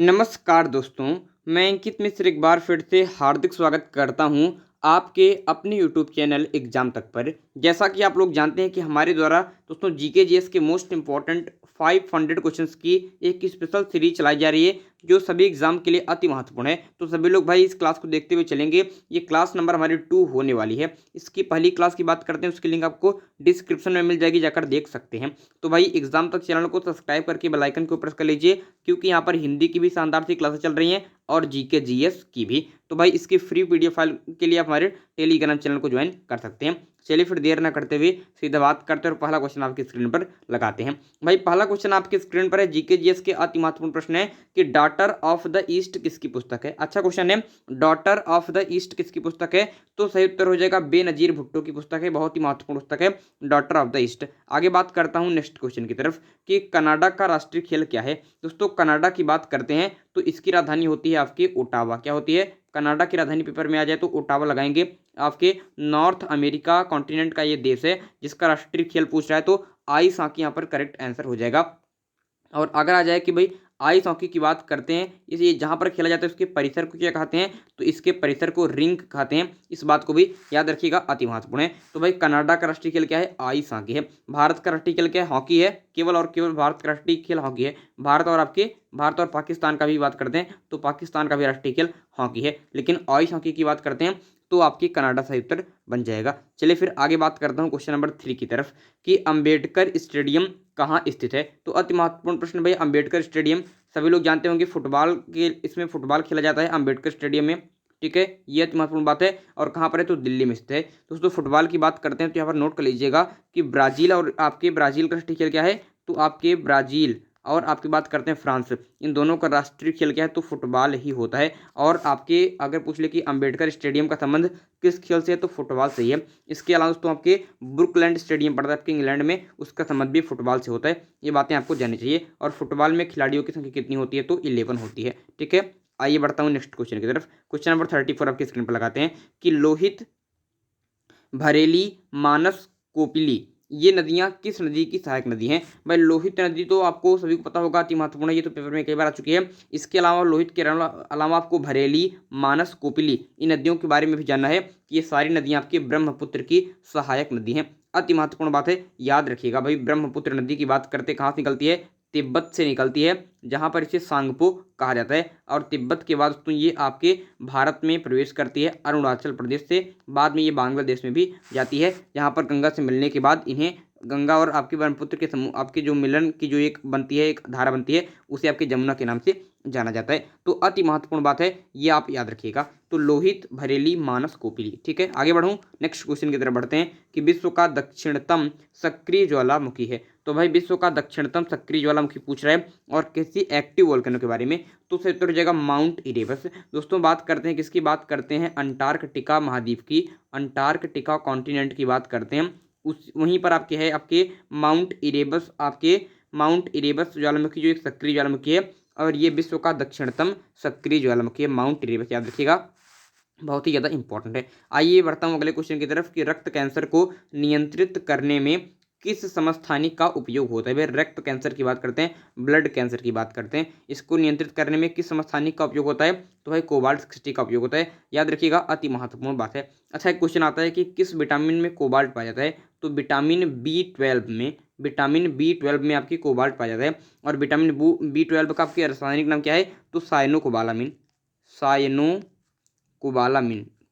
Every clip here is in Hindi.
नमस्कार दोस्तों, मैं अंकित मिश्र एक बार फिर से हार्दिक स्वागत करता हूं आपके अपने यूट्यूब चैनल एग्जाम तक पर। जैसा कि आप लोग जानते हैं कि हमारे द्वारा दोस्तों जीके जीएस के मोस्ट इम्पॉर्टेंट 500 क्वेश्चंस की एक स्पेशल सीरीज चलाई जा रही है जो सभी एग्जाम के लिए अति महत्वपूर्ण है। तो सभी लोग भाई इस क्लास को देखते हुए चलेंगे। ये क्लास नंबर हमारी 2 होने वाली है। इसकी पहली क्लास की बात करते हैं, उसकी लिंक आपको डिस्क्रिप्शन में मिल जाएगी, जाकर देख सकते हैं। तो भाई एग्जाम तक चैनल को सब्सक्राइब करके बेल आइकन को प्रेस कर लीजिए, क्योंकि यहाँ पर हिंदी की भी शानदार सी क्लासेस चल रही हैं और जीके जीएस की भी। तो भाई इसकी फ्री पीडीएफ फाइल के लिए आप हमारे टेलीग्राम चैनल को ज्वाइन कर सकते हैं। चलिए फिर देर ना करते हुए सीधा बात करते हैं और पहला क्वेश्चन आपकी स्क्रीन पर लगाते हैं। भाई पहला क्वेश्चन आपकी स्क्रीन पर है, जीके जीएस के अति महत्वपूर्ण प्रश्न है कि डॉटर ऑफ द ईस्ट किसकी पुस्तक है। अच्छा क्वेश्चन है, डॉटर ऑफ द ईस्ट किसकी पुस्तक है? तो सही उत्तर हो जाएगा बेनजीर भुट्टो की पुस्तक है। बहुत ही महत्वपूर्ण पुस्तक है डॉटर ऑफ द ईस्ट। आगे बात करता हूँ नेक्स्ट क्वेश्चन की तरफ कि कनाडा का राष्ट्रीय खेल क्या है। दोस्तों कनाडा की बात करते हैं तो इसकी राजधानी होती है आपकी ओटावा। क्या होती है? कनाडा की राजधानी पेपर में आ जाए तो ओटावा लगाएंगे। आपके नॉर्थ अमेरिका कॉन्टिनेंट का ये देश है जिसका राष्ट्रीय खेल पूछ रहा है, तो आइस हॉकी यहाँ पर करेक्ट आंसर हो जाएगा। और अगर आ जाए कि भाई आइस हॉकी की बात करते हैं, इस ये जहाँ पर खेला जाता है उसके परिसर को क्या कहते हैं, तो इसके परिसर को रिंक कहते हैं। इस बात को भी याद रखिएगा, अति महत्वपूर्ण है। तो भाई कनाडा का राष्ट्रीय खेल क्या है? आइस हॉकी है। भारत का राष्ट्रीय खेल क्या है? हॉकी है। केवल और केवल भारत का राष्ट्रीय खेल हॉकी है। भारत और पाकिस्तान का भी बात करते हैं तो पाकिस्तान का भी राष्ट्रीय खेल हॉकी है, लेकिन आइस हॉकी की बात करते हैं तो आपकी कनाडा सही उत्तर बन जाएगा। चलिए फिर आगे बात करता हूँ क्वेश्चन नंबर 3 की तरफ कि अंबेडकर स्टेडियम कहाँ स्थित है। तो अति महत्वपूर्ण प्रश्न भाई, अंबेडकर स्टेडियम सभी लोग जानते होंगे फुटबॉल के, इसमें फुटबॉल खेला जाता है अंबेडकर स्टेडियम में। ठीक है, ये अति महत्वपूर्ण बात है। और कहाँ पर है? तो दिल्ली में स्थित है। दोस्तों फुटबॉल की बात करते हैं तो यहाँ पर नोट कर लीजिएगा कि ब्राजील और आपके ब्राजील का राष्ट्रीय खेल क्या है, तो आपके ब्राजील और आपकी बात करते हैं फ्रांस, इन दोनों का राष्ट्रीय खेल क्या है, तो फुटबॉल ही होता है। और आपके अगर पूछ ले कि अंबेडकर स्टेडियम का संबंध किस खेल से है, तो फुटबॉल से ही है। इसके अलावा दोस्तों आपके ब्रुकलैंड स्टेडियम पड़ता है आपके इंग्लैंड में, उसका संबंध भी फुटबॉल से होता है। ये बातें आपको जाननी चाहिए। और फुटबॉल में खिलाड़ियों की संख्या कितनी होती है, तो 11 होती है। ठीक है, आइए बढ़ता हूँ नेक्स्ट क्वेश्चन की तरफ। क्वेश्चन नंबर 34 आपकी स्क्रीन पर लगाते हैं कि लोहित, भरेली, मानस, कोपिली ये नदियां किस नदी की सहायक नदी हैं। भाई लोहित नदी तो आपको सभी को पता होगा, अति महत्वपूर्ण है, ये तो पेपर में कई बार आ चुकी है। इसके अलावा लोहित के अलावा आपको भरेली, मानस, कोपिली इन नदियों के बारे में भी जानना है कि ये सारी नदियां आपके ब्रह्मपुत्र की सहायक नदी हैं। अति महत्वपूर्ण बात है, याद रखिएगा भाई। ब्रह्मपुत्र नदी की बात करते कहाँ से निकलती है? तिब्बत से निकलती है, जहाँ पर इसे सांगपो कहा जाता है। और तिब्बत के बाद तो ये आपके भारत में प्रवेश करती है अरुणाचल प्रदेश से। बाद में ये बांग्लादेश में भी जाती है, जहाँ पर गंगा से मिलने के बाद इन्हें गंगा और आपके ब्रह्मपुत्र के समूह आपके जो मिलन की जो एक बनती है, एक धारा बनती है, उसे आपके जमुना के नाम से जाना जाता है। तो अति महत्वपूर्ण बात है, ये आप याद रखिएगा। तो लोहित, भरेली, मानस, कोपिली। ठीक है, आगे बढ़ूँ नेक्स्ट क्वेश्चन की तरफ बढ़ते हैं कि विश्व का दक्षिणतम सक्रिय ज्वालामुखी है। तो भाई विश्व का दक्षिणतम सक्रिय ज्वालामुखी पूछ रहा है और किसी एक्टिव वोल्केनो के बारे में, तो सही उत्तर हो जाएगा माउंट इरेबस। दोस्तों बात करते हैं किसकी बात करते हैं? अंटार्कटिका महाद्वीप की, अंटार्कटिका कॉन्टिनेंट की बात करते हैं। उस वहीं पर आपके है आपके माउंट इरेबस, आपके माउंट इरेबस ज्वालामुखी जो एक सक्रिय ज्वालामुखी है और ये विश्व का दक्षिणतम सक्रिय ज्वालामुखी है माउंट इरेबस, याद रखिएगा, बहुत ही ज़्यादा इंपॉर्टेंट है। आइए बढ़ता हूँ अगले क्वेश्चन की तरफ कि रक्त कैंसर को नियंत्रित करने में किस समस्थानिक का उपयोग होता है। भाई रक्त कैंसर की बात करते हैं, ब्लड कैंसर की बात करते हैं, इसको नियंत्रित करने में किस समस्थानिक का उपयोग होता है, तो भाई कोबाल्ट 60 का उपयोग होता है। याद रखिएगा, अति महत्वपूर्ण बात है। अच्छा एक क्वेश्चन आता है कि किस विटामिन में कोबाल्ट पाया जाता है, तो विटामिन बी 12 में आपकी कोबाल्ट पाया जाता है। और विटामिन बी 12 का आपके रासायनिक नाम क्या है, तो साइनोकोबालामिन,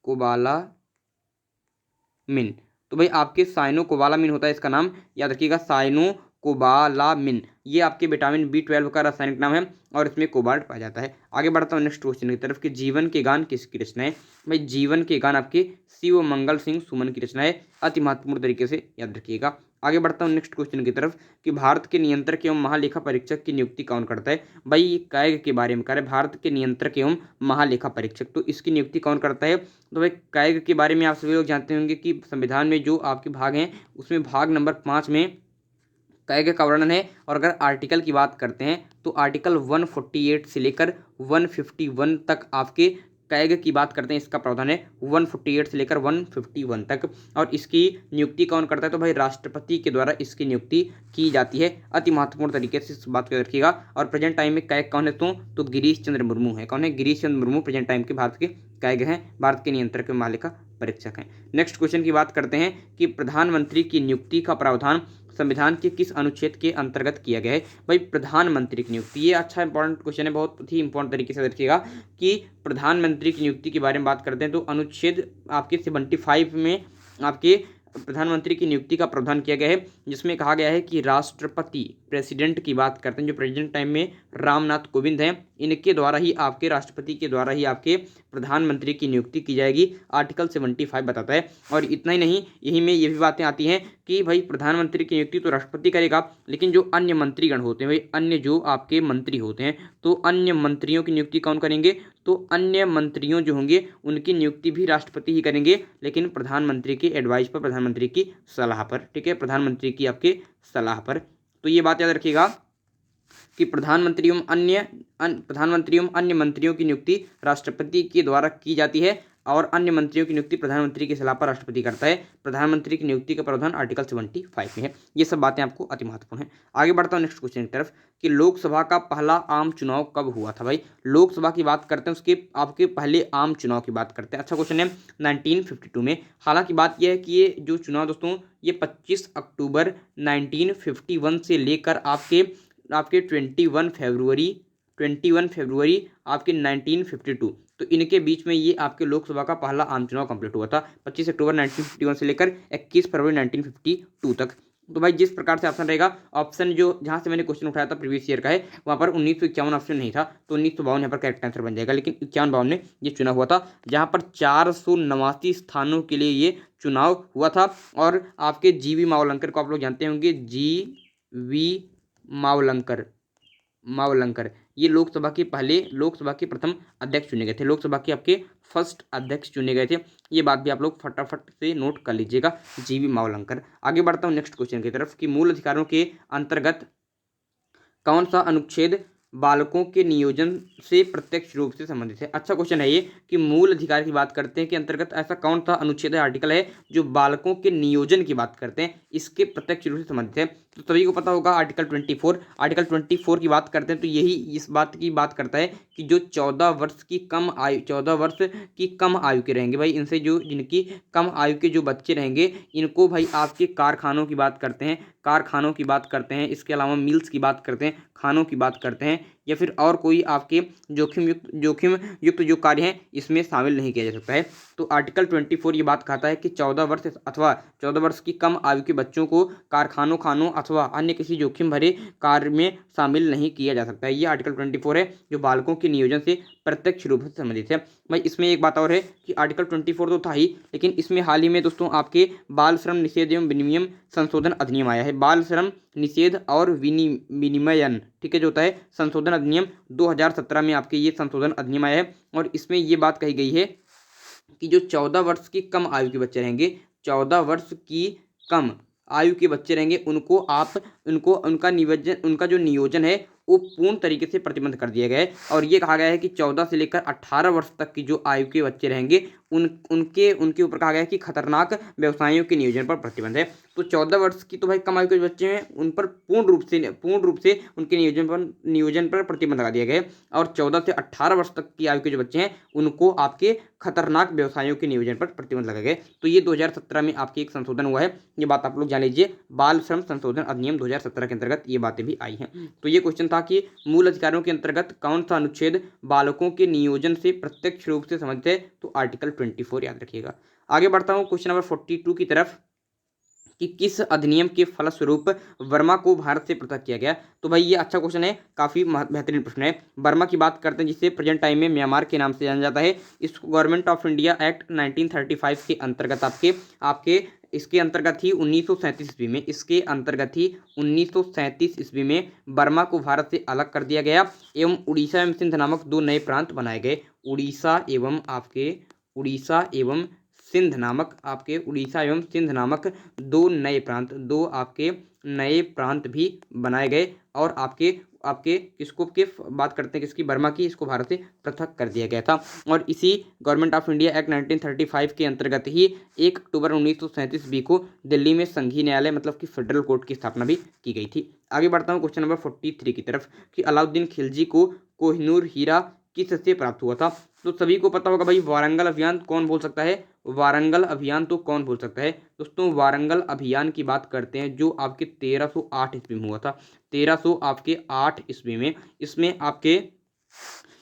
कोबालामिन। तो भाई आपके साइनोकोबालामिन होता है इसका नाम, याद रखिएगा, साइनोकोबालामिन। ये आपके विटामिन बी 12 का रासायनिक नाम है और इसमें कोबाल्ट पाया जाता है। आगे बढ़ता हूँ नेक्स्ट क्वेश्चन की तरफ कि जीवन के गान किसकी रचना है। भाई जीवन के गान आपके शिव मंगल सिंह सुमन की रचना है। अति महत्वपूर्ण तरीके से याद रखिएगा। आगे बढ़ता हूँ नेक्स्ट क्वेश्चन की तरफ कि भारत के नियंत्रक एवं महालेखा परीक्षक की नियुक्ति कौन करता है। भाई ये कैग के बारे में कह रहे हैं, भारत के नियंत्रक एवं महालेखा परीक्षक, तो इसकी नियुक्ति कौन करता है। तो भाई कैग के बारे में आप सभी लोग जानते होंगे कि संविधान में जो आपके भाग हैं उसमें भाग नंबर 5 में कैग का वर्णन है। और अगर आर्टिकल की बात करते हैं तो आर्टिकल 148 से लेकर 151 तक आपके कैग की बात करते हैं इसका प्रावधान है 148 से लेकर 151 तक। और इसकी नियुक्ति कौन करता है? तो भाई राष्ट्रपति के द्वारा इसकी नियुक्ति की जाती है। अति महत्वपूर्ण तरीके से इस बात को याद रखिएगा। और प्रेजेंट टाइम में कैग कौन है? तो गिरीश चंद्र मुर्मू है। कौन है? गिरीश चंद्र मुर्मू प्रेजेंट टाइम के भारत के कैग हैं, भारत के नियंत्रक महालेखा परीक्षक हैं। नेक्स्ट क्वेश्चन की बात करते हैं कि प्रधानमंत्री की नियुक्ति का प्रावधान संविधान के किस अनुच्छेद के अंतर्गत किया गया है? भाई प्रधानमंत्री की नियुक्ति, ये अच्छा इंपॉर्टेंट क्वेश्चन है, बहुत ही इंपॉर्टेंट तरीके से देखिएगा कि प्रधानमंत्री की नियुक्ति के बारे में बात करते हैं तो अनुच्छेद आपके 75 में आपके प्रधानमंत्री की नियुक्ति का प्रावधान किया गया है, जिसमें कहा गया है कि राष्ट्रपति प्रेसिडेंट की बात करते हैं जो प्रेजेंट टाइम में रामनाथ कोविंद हैं, इनके द्वारा ही आपके राष्ट्रपति के द्वारा ही आपके प्रधानमंत्री की नियुक्ति की जाएगी, आर्टिकल 75 बताता है। और इतना ही नहीं, यही में ये भी बातें आती हैं कि भाई प्रधानमंत्री की नियुक्ति तो राष्ट्रपति करेगा, लेकिन जो अन्य मंत्रीगण होते हैं, भाई अन्य जो आपके मंत्री होते हैं, तो अन्य मंत्रियों की नियुक्ति कौन करेंगे? तो अन्य मंत्रियों जो होंगे उनकी नियुक्ति भी राष्ट्रपति ही करेंगे, लेकिन प्रधानमंत्री के एडवाइस पर, प्रधानमंत्री की सलाह पर। ठीक है, प्रधानमंत्री की आपके सलाह पर। तो ये बात याद रखिएगा कि प्रधानमंत्री एवं अन्य मंत्रियों की नियुक्ति राष्ट्रपति के द्वारा की जाती है और अन्य मंत्रियों की नियुक्ति प्रधानमंत्री की सलाह पर राष्ट्रपति करता है। प्रधानमंत्री की नियुक्ति का प्रावधान आर्टिकल 75 में है। ये सब बातें आपको अति महत्वपूर्ण है। आगे बढ़ता हूँ नेक्स्ट क्वेश्चन की तरफ कि लोकसभा का पहला आम चुनाव कब हुआ था? भाई लोकसभा की बात करते हैं, उसके आपके पहले आम चुनाव की बात करते हैं। अच्छा क्वेश्चन है, 1952 में। हालांकि बात यह है कि ये जो चुनाव दोस्तों ये 25 अक्टूबर 1951 से लेकर आपके 21 फरवरी आपके 1952, तो इनके बीच में ये आपके लोकसभा का पहला आम चुनाव कंप्लीट हुआ था 25 अक्टूबर 1951 से लेकर 21 फरवरी 1952 तक। तो भाई जिस प्रकार से ऑप्शन रहेगा, ऑप्शन जो जहां से मैंने क्वेश्चन उठाया था प्रीवियस ईयर का है, वहां पर 1951 ऑप्शन नहीं था, तो 1952 यहाँ पर करेक्ट आंसर बन जाएगा। लेकिन 51-52 में ये चुनाव हुआ था, जहां पर 489 स्थानों के लिए ये चुनाव हुआ था। और आपके जीवी मावलंकर को आप लोग जानते होंगे, जीवी मावलंकर ये लोकसभा के प्रथम अध्यक्ष चुने गए थे, लोकसभा के आपके फर्स्ट अध्यक्ष चुने गए थे। ये बात भी आप लोग फटाफट से नोट कर लीजिएगा, जीवी मावलंकर। आगे बढ़ता हूँ नेक्स्ट क्वेश्चन की तरफ कि मूल अधिकारों के अंतर्गत कौन सा अनुच्छेद बालकों के नियोजन से प्रत्यक्ष रूप से संबंधित है? अच्छा क्वेश्चन है ये कि मूल अधिकार की बात करते हैं कि अंतर्गत ऐसा कौन सा अनुच्छेद है, आर्टिकल है जो बालकों के नियोजन की बात करते हैं, इसके प्रत्यक्ष रूप से संबंधित है। तो सभी को पता होगा आर्टिकल 24 की बात करते हैं तो यही इस बात की बात करता है कि जो 14 वर्ष की कम आयु के रहेंगे भाई, इनसे जो जिनकी कम आयु के जो बच्चे रहेंगे, इनको भाई आपके कारखानों की बात करते हैं, इसके अलावा मिल्स की बात करते हैं, खानों की बात करते हैं, या फिर और कोई आपके जोखिम युक्त जो कार्य हैं इसमें शामिल नहीं किया जा सकता है। तो आर्टिकल 24 ये बात कहता है कि 14 वर्ष अथवा 14 वर्ष की कम आयु के बच्चों को कारखानों, खानों अथवा अन्य किसी जोखिम भरे कार्य में शामिल नहीं किया जा सकता है। ये आर्टिकल 24 है जो बालकों के नियोजन से प्रत्यक्ष रूप से संबंधित है। भाई इसमें एक बात और है कि आर्टिकल 24 तो था ही, लेकिन इसमें हाल ही में दोस्तों आपके बाल श्रम निषेध एवं विनिमय संशोधन अधिनियम आया है। बाल श्रम निषेध और विनिमयन, ठीक है, जो होता है संशोधन अधिनियम 2017 में आपके ये संशोधन अधिनियम आया है। और इसमें ये बात कही गई है कि जो 14 वर्ष की कम आयु के बच्चे रहेंगे, 14 वर्ष की कम आयु के बच्चे रहेंगे, उनका जो नियोजन है वो पूर्ण तरीके से प्रतिबंध कर दिया गया है। और ये कहा गया है कि 14 से लेकर 18 वर्ष तक की जो आयु के बच्चे रहेंगे उनके ऊपर कहा गया है कि खतरनाक व्यवसायों के नियोजन पर प्रतिबंध है। तो 14 वर्ष की तो भाई कम आयु के बच्चे हैं, उन पर पूर्ण रूप से उनके नियोजन पर प्रतिबंध लगा दिया गया है। और 14 से 18 वर्ष तक की आयु के जो बच्चे हैं उनको आपके खतरनाक व्यवसायों के नियोजन पर प्रतिबंध लगा गया। तो ये 2017 में आपके एक संशोधन हुआ है, ये बात आप लोग जान लीजिए। बाल श्रम संशोधन अधिनियम 2017 के अंतर्गत ये बातें भी आई हैं। तो ये क्वेश्चन था कि मूल अधिकारों के अंतर्गत कौन सा अनुच्छेद बालकों के नियोजन से प्रत्यक्ष रूप से संबंधित है? तो आर्टिकल 24 याद रखिएगा। आगे बढ़ता हूं क्वेश्चन नंबर 42 की तरफ कि किस अधिनियम के फलस्वरूप वर्मा को भारत से पृथक किया गया? तो भाई ये अच्छा क्वेश्चन है, काफी बेहतरीन प्रश्न है। वर्मा की बात करते हैं जिसे प्रेजेंट टाइम में म्यांमार के नाम से जाना जाता है। इसको गवर्नमेंट ऑफ इंडिया एक्ट 1935 के अंतर्गत आपके इसके अंतर्गत ही 1937 ईस्वी में बर्मा को भारत से अलग कर दिया गया एवं उड़ीसा एवं सिंध नामक दो नए प्रांत बनाए गए। उड़ीसा एवं सिंध नामक दो नए प्रांत भी बनाए गए और आपके आपके किसको के बात करते हैं किसकी, बर्मा की, इसको भारत से पृथक कर दिया गया था। और इसी गवर्नमेंट ऑफ इंडिया एक्ट 1935 के अंतर्गत ही 1 अक्टूबर 1937 ईस्वी को दिल्ली में संघीय न्यायालय मतलब कि फेडरल कोर्ट की स्थापना भी की गई थी। आगे बढ़ता हूँ क्वेश्चन नंबर 43 की तरफ कि अलाउद्दीन खिलजी को कोहिनूर हीरा किससे प्राप्त हुआ था। तो सभी को पता होगा भाई, वारंगल अभियान, कौन बोल सकता है वारंगल अभियान, तो कौन बोल सकता है दोस्तों, वारंगल अभियान की बात करते हैं जो आपके 1308 ईस्वी में हुआ था। 1308 ईस्वी में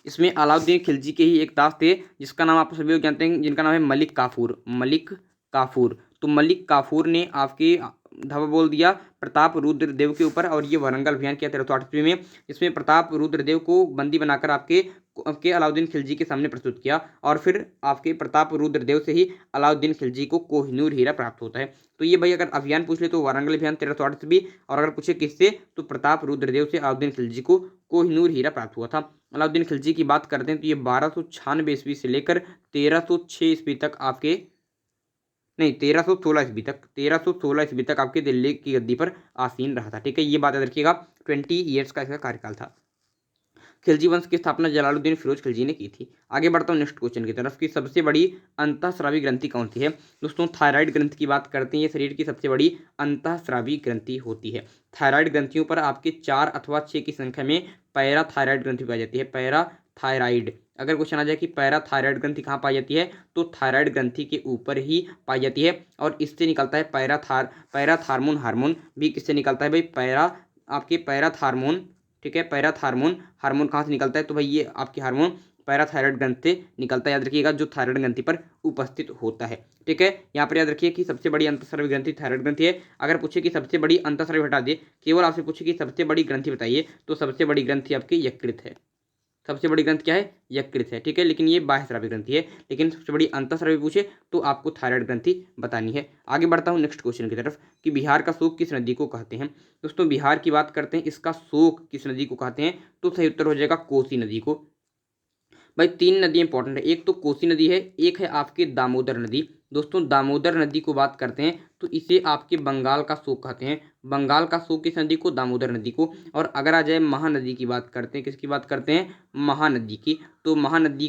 इसमें अलाउद्दीन खिलजी के ही एक दास थे जिसका नाम आप सभी लोग जानते हैं, जिनका नाम है मलिक काफूर। मलिक काफूर, तो मलिक काफूर ने आपके धावा बोल दिया प्रताप रुद्र देव के ऊपर, और ये वारंगल अभियान किया 1308 ईस्वी में। इसमें प्रताप रुद्र देव को बंदी बनाकर आपके अलाउद्दीन खिलजी के सामने प्रस्तुत किया, और फिर आपके प्रताप रुद्र देव से ही अलाउद्दीन खिलजी को कोहिनूर हीरा प्राप्त होता है। तो ये भाई अगर अभियान पूछ ले तो वारंगल अभियान 1308 ईस्वी, और अगर पूछे किससे तो प्रताप रुद्र देव से अलाउद्दीन खिलजी को कोहिनूर हीरा प्राप्त हुआ था। अलाउद्दीन खिलजी की बात करते हैं तो ये 1296 ईस्वी से लेकर 1306 ईस्वी तक आपके नहीं 1316 ईस्वी तक 1316 ईस्वी तक आपके दिल्ली की गद्दी पर आसीन रहा था। ठीक है, ये बात याद रखिएगा। 20 ईयर्स का इसका कार्यकाल था। खिलजी वंश की स्थापना जलालुद्दीन फिरोज खिलजी ने की थी। आगे बढ़ता हूँ नेक्स्ट क्वेश्चन की तरफ कि सबसे बड़ी अंतःस्रावी ग्रंथि कौन सी है। दोस्तों थायराइड ग्रंथि की बात करते हैं, ये शरीर की सबसे बड़ी अंतःस्रावी ग्रंथि होती है। थायराइड ग्रंथियों पर आपके 4 अथवा 6 की संख्या में पैराथायराइड ग्रंथि पाई जाती है। पैराथायराइड, अगर क्वेश्चन आ जाए कि पैराथायराइड ग्रंथि कहाँ पाई जाती है तो थायराइड ग्रंथि के ऊपर ही पाई जाती है, और इससे निकलता है पैराथार्मोन हार्मोन भी किससे निकलता है भाई, आपके पैराथार्मोन। ठीक है, पैराथार्मोन हार्मोन कहाँ से निकलता है तो भाई ये आपके हार्मोन पैराथायराइड ग्रंथि से निकलता है, याद रखिएगा, जो थायराइड ग्रंथि पर उपस्थित होता है। ठीक है, यहाँ पर याद रखिए कि सबसे बड़ी अंतःस्रावी ग्रंथि थायराइड ग्रंथि है। अगर पूछे कि सबसे बड़ी अंतःस्रावी हटा दे, केवल आपसे पूछे कि सबसे बड़ी ग्रंथि बताइए, तो सबसे बड़ी ग्रंथि आपकी यकृत है। सबसे बड़ी ग्रंथि क्या है, यकृत है। ठीक है, लेकिन ये बाह्यस्रावी ग्रंथि है, लेकिन सबसे बड़ी अंतःस्रावी पूछे तो आपको थायराइड ग्रंथि बतानी है। आगे बढ़ता हूँ नेक्स्ट क्वेश्चन की तरफ कि बिहार का शोक किस नदी को कहते हैं। दोस्तों बिहार की बात करते हैं, इसका शोक किस नदी को कहते हैं तो सही उत्तर हो जाएगा कोसी नदी को। भाई 3 नदी इंपॉर्टेंट है, एक तो कोसी नदी है, एक है आपके दामोदर नदी। दोस्तों दामोदर नदी को बात करते हैं तो इसे आपके बंगाल का शोक कहते हैं। बंगाल का शोक किस नदी को, दामोदर नदी को। और अगर आ जाए महानदी की बात करते हैं, किसकी बात करते हैं, महानदी की, तो महानदी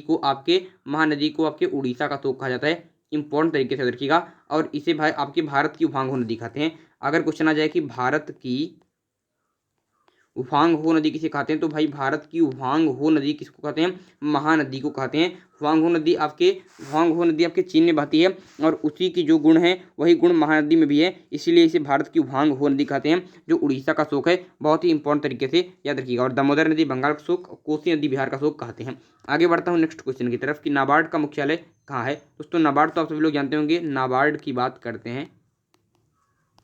को आपके उड़ीसा का शोक कहा जाता है। इंपॉर्टेंट तरीके से रखिएगा, और इसे भाई आपके भारत की उफांगो नदी कहते हैं। अगर क्वेश्चन आ जाए कि भारत की उफांग हो नदी किसे कहते हैं तो भाई भारत की उफांग हो नदी किसको कहते हैं, महानदी को कहते हैं। उफांग हो नदी आपके चीन में बहती है, और उसी की जो गुण है वही गुण महानदी में भी है, इसीलिए इसे भारत की उफांग हो नदी कहते हैं, जो उड़ीसा का शोक है। बहुत ही इंपॉर्टेंट तरीके से याद रखिएगा। और दामोदर नदी बंगाल का शोक, कोसी नदी बिहार का शोक कहते हैं। आगे बढ़ता हूँ नेक्स्ट क्वेश्चन की तरफ कि नाबार्ड का मुख्यालय कहाँ है। दोस्तों नाबार्ड तो आप सभी लोग जानते होंगे, नाबार्ड की बात करते हैं।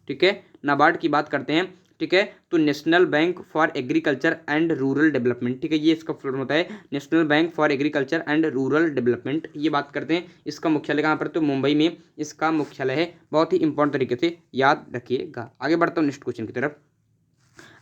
ठीक है, नाबार्ड की बात करते हैं। ठीक है, तो national bank for agriculture and rural development. ठीक है, ये इसका फुल फॉर्म होता है national bank for agriculture and rural development. ये बात करते हैं, इसका मुख्यालय कहाँ पर तो मुंबई में इसका मुख्यालय है। बहुत ही इंपॉर्टेंट तरीके से याद रखिएगा। आगे बढ़ता हूँ नेक्स्ट क्वेश्चन की तरफ।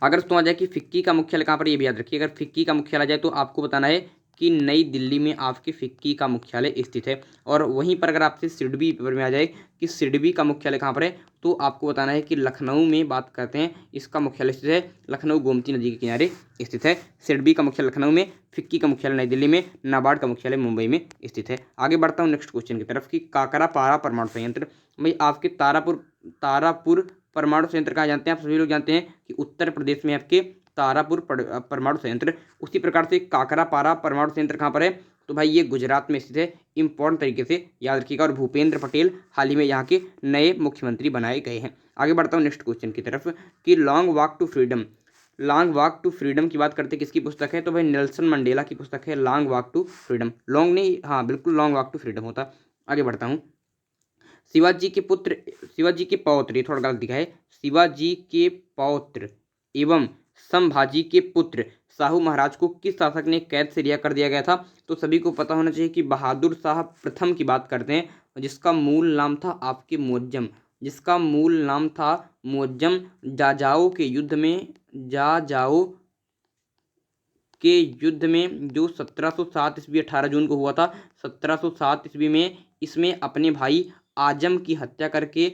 अगर तो आ जाए कि फिक्की का मुख्यालय कहाँ पर, ये भी याद रखिए। अगर फिक्की का मुख्यालय आ जाए तो आपको बताना है कि नई दिल्ली में आपकी फिक्की का मुख्यालय स्थित है। और वहीं पर अगर आपसे सिडबी पेपर में आ जाए कि सिडबी का मुख्यालय कहाँ पर है तो आपको बताना है कि लखनऊ में बात करते हैं, इसका मुख्यालय स्थित है लखनऊ, गोमती नदी के किनारे स्थित है। सिडबी का मुख्यालय लखनऊ में, फिक्की का मुख्यालय नई दिल्ली में, नाबार्ड का मुख्यालय मुंबई में स्थित है। आगे बढ़ता हूँ नेक्स्ट क्वेश्चन की तरफ कि काकरापारा परमाणु संयंत्र। भाई आपके तारापुर परमाणु संयंत्र कहाँ जानते हैं, आप सभी लोग जानते हैं कि उत्तर प्रदेश में आपके तारापुर परमाणु संयंत्र। उसी प्रकार से काकरापारा परमाणु संयंत्र कहाँ पर है तो भाई ये गुजरात में स्थित है। इंपॉर्टेंट तरीके से याद रखिएगा। और भूपेंद्र पटेल हाल ही में यहाँ के नए मुख्यमंत्री बनाए गए हैं। आगे बढ़ता हूँ नेक्स्ट क्वेश्चन की तरफ कि लॉन्ग वॉक टू फ्रीडम की बात करते हैं, किसकी पुस्तक है तो भाई नेल्सन मंडेला की पुस्तक है long walk to freedom. Long नहीं, हाँ बिल्कुल लॉन्ग वॉक टू फ्रीडम होता। आगे बढ़ता हूँ, शिवाजी के पौत्र, ये थोड़ा गलत दिखा है, शिवाजी के पौत्र एवं संभाजी के पुत्र शाहू महाराज को किस शासक ने कैद से रिहा कर दिया गया था। तो सभी को पता होना चाहिए कि बहादुर शाह प्रथम की बात करते हैं, जिसका मूल नाम था आपके मुअज्जम, जाजाओ के युद्ध में जो 1707 ईस्वी 18 जून को हुआ था। 1707 ईस्वी में इसमें अपने भाई आजम की हत्या करके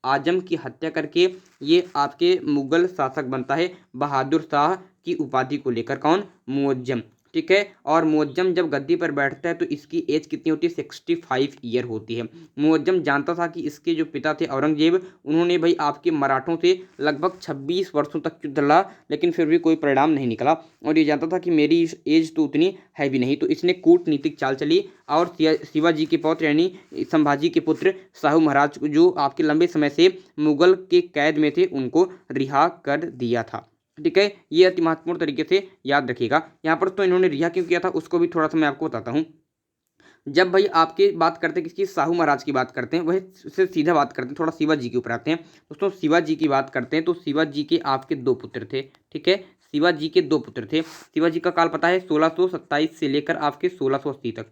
आजम की हत्या करके ये आपके मुगल शासक बनता है बहादुर शाह की उपाधि को लेकर। कौन? मुअज्जम। ठीक है, और मुअज्जम जब गद्दी पर बैठता है तो इसकी एज कितनी होती है? 65 ईयर होती है। मुअज्जम जानता था कि इसके जो पिता थे औरंगजेब, उन्होंने भाई आपके मराठों से लगभग 26 वर्षों तक युद्ध लड़ा, लेकिन फिर भी कोई परिणाम नहीं निकला, और ये जानता था कि मेरी एज तो उतनी है भी नहीं, तो इसने कूटनीतिक चाल चली और शिवाजी के पौत्र यानी संभाजी के पुत्र शाहू महाराज जो आपके लंबे समय से मुगल के कैद में थे उनको रिहा कर दिया था। ठीक है, ये अति महत्वपूर्ण तरीके से याद रखिएगा। यहाँ पर तो इन्होंने रिहा क्यों किया था उसको भी थोड़ा सा मैं आपको बताता हूँ। जब भाई आपके बात करते हैं किसकी? शाहू महाराज की बात करते हैं, वही से सीधा बात करते हैं, थोड़ा शिवाजी के ऊपर आते हैं। दोस्तों शिवाजी की बात करते हैं तो शिवाजी के आपके 2 पुत्र थे। ठीक है, शिवाजी के 2 पुत्र थे। शिवाजी का काल पता है 1627 से लेकर आपके 1680 तक,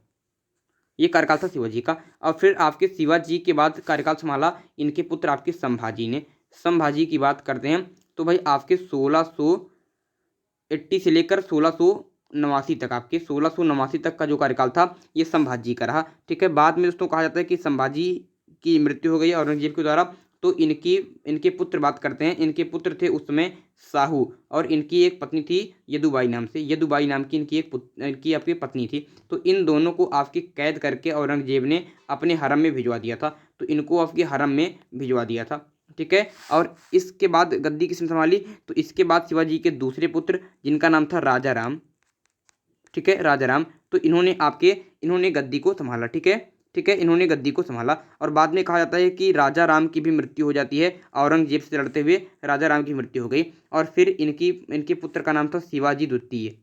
ये कार्यकाल था शिवाजी का। और फिर आपके शिवाजी के बाद कार्यकाल संभाला इनके पुत्र आपके संभाजी ने। संभाजी की बात करते हैं तो भाई आपके 1680 से लेकर 1689 तक, आपके 1689 तक का जो कार्यकाल था ये संभाजी का रहा। ठीक है, बाद में दोस्तों कहा जाता है कि संभाजी की मृत्यु हो गई औरंगजेब के द्वारा, तो इनके पुत्र बात करते हैं। इनके पुत्र थे उस समय शाहू, और इनकी एक पत्नी थी यदुबाई नाम से, यदुबाई नाम की इनकी आपकी पत्नी थी। तो इन दोनों को आपकी कैद करके औरंगजेब ने अपने हरम में भिजवा दिया था, तो इनको आपके हरम में भिजवा दिया था। ठीक है, और इसके बाद गद्दी किसने संभाली? तो इसके बाद शिवाजी के दूसरे पुत्र जिनका नाम था राजा राम। ठीक है, राजा राम, तो इन्होंने गद्दी को संभाला। ठीक है, ठीक है, इन्होंने गद्दी को संभाला, और बाद में कहा जाता है कि राजा राम की भी मृत्यु हो जाती है, औरंगजेब से लड़ते हुए राजा राम की मृत्यु हो गई, और फिर इनके पुत्र का नाम था शिवाजी द्वितीय।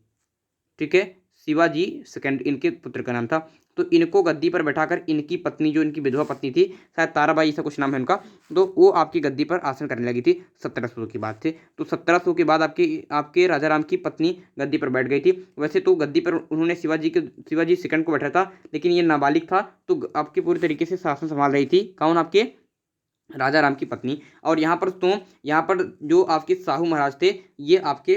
ठीक है, शिवाजी सेकंड इनके पुत्र का नाम था। तो इनको गद्दी पर बैठाकर इनकी पत्नी जो इनकी विधवा पत्नी थी, शायद ताराबाई ऐसा कुछ नाम है उनका, तो वो आपकी गद्दी पर आसन करने लगी थी। 1700 की बात थी। तो 1700 के बाद आपके आपके राजा राम की पत्नी गद्दी पर बैठ गई थी। वैसे तो गद्दी पर उन्होंने शिवाजी सेकंड को बैठा था, लेकिन ये नाबालिग था, तो आपके पूरी तरीके से शासन संभाल रही थी कौन? आपके राजा राम की पत्नी। और यहाँ पर जो आपके शाहू महाराज थे ये आपके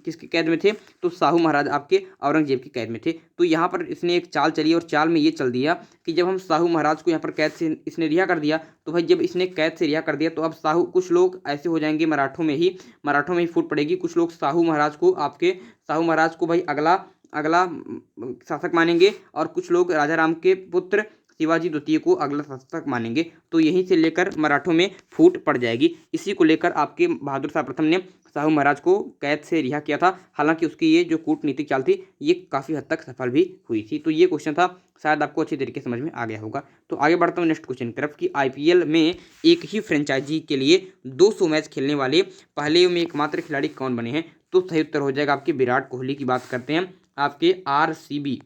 किसकी कैद में थे? तो शाहू महाराज आपके औरंगजेब की कैद में थे। तो यहाँ पर इसने एक चाल चली, और चाल में ये चल दिया कि जब हम शाहू महाराज को यहाँ पर कैद से इसने रिहा कर दिया, तो भाई जब इसने कैद से रिहा कर दिया तो अब कुछ लोग ऐसे हो जाएंगे मराठों में ही फूट पड़ेगी। कुछ लोग शाहू महाराज को भाई अगला अगला शासक मानेंगे, और कुछ लोग राजा राम के पुत्र शिवाजी द्वितीय को अगला शासक मानेंगे। तो यहीं से लेकर मराठों में फूट पड़ जाएगी। इसी को लेकर आपके बहादुर शाह प्रथम ने शाहू महाराज को कैद से रिहा किया था। हालांकि उसकी ये जो कूटनीतिक चाल थी ये काफ़ी हद तक सफल भी हुई थी। तो ये क्वेश्चन था, शायद आपको अच्छी तरीके से समझ में आ गया होगा। तो आगे बढ़ता हूँ नेक्स्ट क्वेश्चन की तरफ कि आईपीएल में एक ही फ्रेंचाइजी के लिए 200 मैच खेलने वाले पहले में एकमात्र खिलाड़ी कौन बने हैं? तो सही उत्तर हो जाएगा आपके विराट कोहली की बात करते हैं, आपके आरसीबी।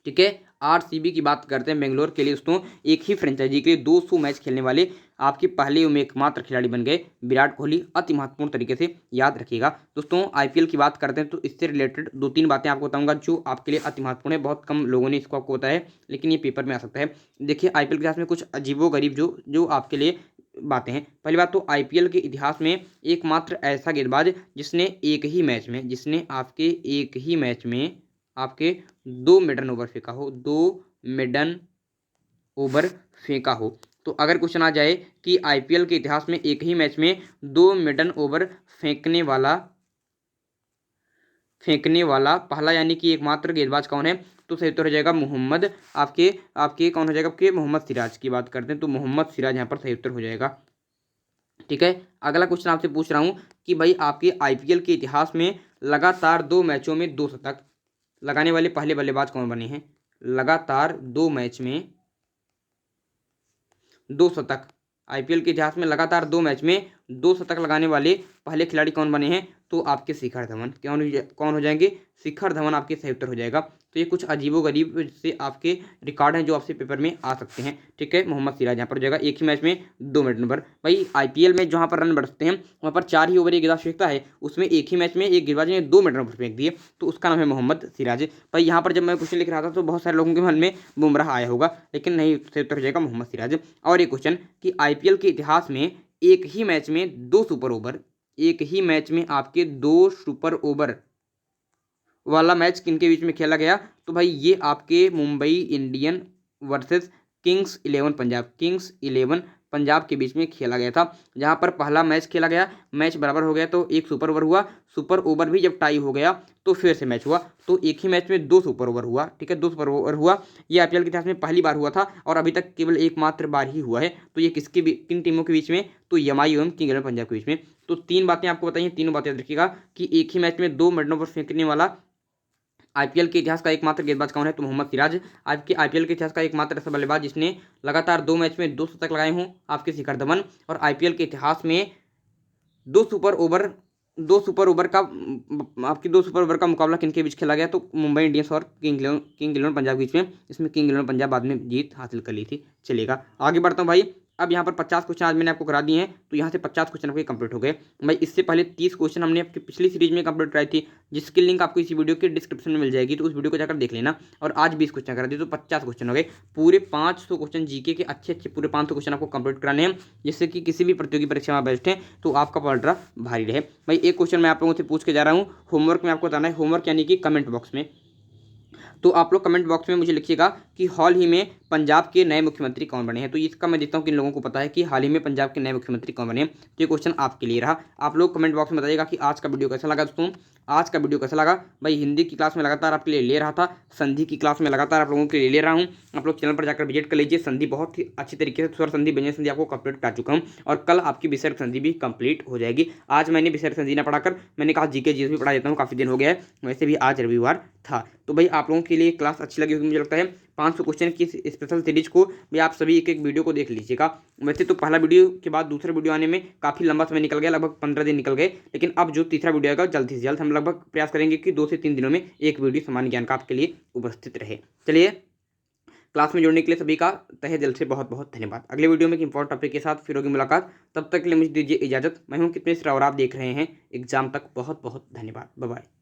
ठीक है, आरसीबी की बात करते हैं बेंगलोर के लिए दोस्तों, एक ही फ्रेंचाइजी के लिए 200 मैच खेलने वाले आपके पहले में एकमात्र खिलाड़ी बन गए विराट कोहली। अति महत्वपूर्ण तरीके से याद रखिएगा। दोस्तों आईपीएल की बात करते हैं तो इससे रिलेटेड 2-3 बातें आपको बताऊंगा जो आपके लिए अति महत्वपूर्ण है। बहुत कम लोगों ने इसको आपको बताया है, लेकिन ये पेपर में आ सकता है। देखिए आईपीएल के इतिहास में कुछ अजीबोगरीब जो आपके लिए बातें हैं। पहली बात तो आईपीएल के इतिहास में एकमात्र ऐसा गेंदबाज जिसने एक ही मैच में आपके 2 मेडन ओवर फेंका हो, 2 मेडन ओवर फेंका हो। तो अगर क्वेश्चन आ जाए कि आईपीएल के इतिहास में एक ही मैच में 2 मेडन ओवर फेंकने वाला पहला यानी कि एकमात्र गेंदबाज कौन है? तो सही उत्तर हो जाएगा मोहम्मद आपके कौन हो जाएगा? आपके मोहम्मद सिराज की बात करते हैं, तो मोहम्मद सिराज यहाँ पर सही उत्तर हो जाएगा। ठीक है, अगला क्वेश्चन आपसे पूछ रहा हूँ कि भाई आपके आईपीएल के इतिहास में लगातार 2 मैचों में 2 शतक लगाने वाले पहले बल्लेबाज कौन बने हैं? लगातार 2 मैच में 2 शतक, आईपीएल के इतिहास में लगातार 2 मैच में 2 शतक लगाने वाले पहले खिलाड़ी कौन बने हैं? तो आपके शिखर धवन। कौन हो जाएंगे? शिखर धवन आपके सही उत्तर हो जाएगा। तो ये कुछ अजीबोगरीब से आपके रिकॉर्ड हैं जो आपसे पेपर में आ सकते हैं। ठीक है, मोहम्मद सिराज यहाँ पर हो जाएगा, एक ही मैच में 2 मेडन ओवर। भाई आईपीएल में जहाँ पर रन बढ़ते हैं वहाँ पर 4 ही ओवर एक गेंदबाज फेंकता है, उसमें एक ही मैच में एक गेंदबाज ने 2 मेडन ओवर फेंक दिए, तो उसका नाम है मोहम्मद सिराज। भाई यहाँ पर जब मैं क्वेश्चन लिख रहा था तो बहुत सारे लोगों के मन में बुमराह आया होगा, लेकिन नहीं, सही उत्तर हो जाएगा मोहम्मद सिराज। और एक क्वेश्चन कि आईपीएल के इतिहास में एक ही मैच में 2 सुपर ओवर, एक ही मैच में आपके 2 सुपर ओवर वाला मैच किनके बीच में खेला गया? तो भाई ये आपके Mumbai Indian versus Kings 11 Punjab Punjab के बीच में खेला गया था, जहां पर पहला मैच खेला गया, मैच बराबर हो गया तो एक सुपर ओवर हुआ, सुपर ओवर भी जब टाई हो गया तो फिर से मैच हुआ, तो एक ही मैच में 2 सुपर ओवर हुआ। ठीक है, 2 सुपर ओवर हुआ। ये आईपीएल के इतिहास में पहली बार हुआ था और अभी तक केवल एकमात्र बार ही हुआ है। तो ये किन टीमों के बीच में, तो एमआई एवं किंग्स इलेवन पंजाब के बीच में। तो 3 बातें आपको बताइए, तीनों बातें याद रखिएगा कि एक ही मैच में 2 मिडनों पर फेंकने वाला आईपीएल के इतिहास का एकमात्र गेंदबाज कौन है, तो मोहम्मद सिराज। आपके आईपीएल के इतिहास का एकमात्र ऐसा बल्लेबाज जिसने लगातार 2 मैच में 2 शतक लगाए हों, आपके शिखर धवन। और आईपीएल के इतिहास में 2 सुपर ओवर 2 सुपर ओवर का आपकी 2 सुपर ओवर का मुकाबला किनके बीच खेला गया, तो मुंबई इंडियंस और किंग इलेवन पंजाब के बीच में। इसमें किंग इलेवन पंजाब बाद में जीत हासिल कर ली थी। चलेगा, आगे बढ़ता हूँ भाई। अब यहाँ पर 50 क्वेश्चन आज मैंने आपको करा दिए हैं, तो यहाँ से 50 क्वेश्चन आपके कंप्लीट हो गए भाई। इससे पहले 30 क्वेश्चन हमने आपकी पिछली सीरीज में कंप्लीट कराई थी, जिसकी लिंक आपको इसी वीडियो के डिस्क्रिप्शन में मिल जाएगी, तो उस वीडियो को जाकर देख लेना। और आज 20 क्वेश्चन करा दिए, तो 50 क्वेश्चन हो गए। पूरे 500 क्वेश्चन जीके के अच्छे पूरे 500 क्वेश्चन आपको कंप्लीट कराने हैं, जिससे कि किसी भी प्रतियोगी परीक्षा में बैठे तो आपका पलड़ा भारी रहे भाई। एक क्वेश्चन मैं आप लोगों से पूछ के जा रहा हूँ, होमवर्क में आपको बताना है, होमवर्क यानी कि कमेंट बॉक्स में। तो आप लोग कमेंट बॉक्स में मुझे लिखिएगा कि हाल ही में पंजाब के नए मुख्यमंत्री कौन बने हैं। तो इसका मैं देखता हूँ किन लोगों को पता है कि हाल ही में पंजाब के नए मुख्यमंत्री कौन बने हैं। तो ये क्वेश्चन आपके लिए रहा। आप लोग कमेंट बॉक्स में बताइएगा कि आज का वीडियो कैसा लगा दोस्तों, आज का वीडियो कैसा लगा भाई। हिंदी की क्लास में लगातार आपके लिए ले रहा था, संधि की क्लास में लगातार आप लोगों के लिए ले रहा हूँ। आप लोग चैनल पर जाकर विजिट कर लीजिए, संधि बहुत ही अच्छी तरीके से स्वर संधि व्यंजन संधि आपको कंप्लीट कर चुका हूँ, और कल आपकी विसर्ग संधि भी कंप्लीट हो जाएगी। आज मैंने विसर्ग संधि ना पढ़ाकर मैंने कहा जीके जीएस भी पढ़ा देता हूँ, काफ़ी दिन हो गया है, वैसे भी आज रविवार था। तो भाई आप लोगों के लिए क्लास अच्छी लगी होगी मुझे लगता है। 500 क्वेश्चन की स्पेशल सीरीज को भी आप सभी एक एक वीडियो को देख लीजिएगा। वैसे तो पहला वीडियो के बाद दूसरा वीडियो आने में काफ़ी लंबा समय निकल गया, लगभग 15 दिन निकल गए, लेकिन अब जो तीसरा वीडियो आएगा जल्द से जल्द हम लगभग प्रयास करेंगे कि 2 से 3 दिनों में एक वीडियो सामान्य ज्ञान का आपके लिए उपस्थित रहे। चलिए, क्लास में जुड़ने के लिए सभी का तहे दिल से बहुत बहुत धन्यवाद। अगले वीडियो में एक इंपॉर्टेंट टॉपिक के साथ फिर होगी मुलाकात, तब तक के लिए मुझे दीजिए इजाजत। मैं हूं कितने और आप देख रहे हैं एग्जाम तक। बहुत बहुत धन्यवाद, बाय बाय।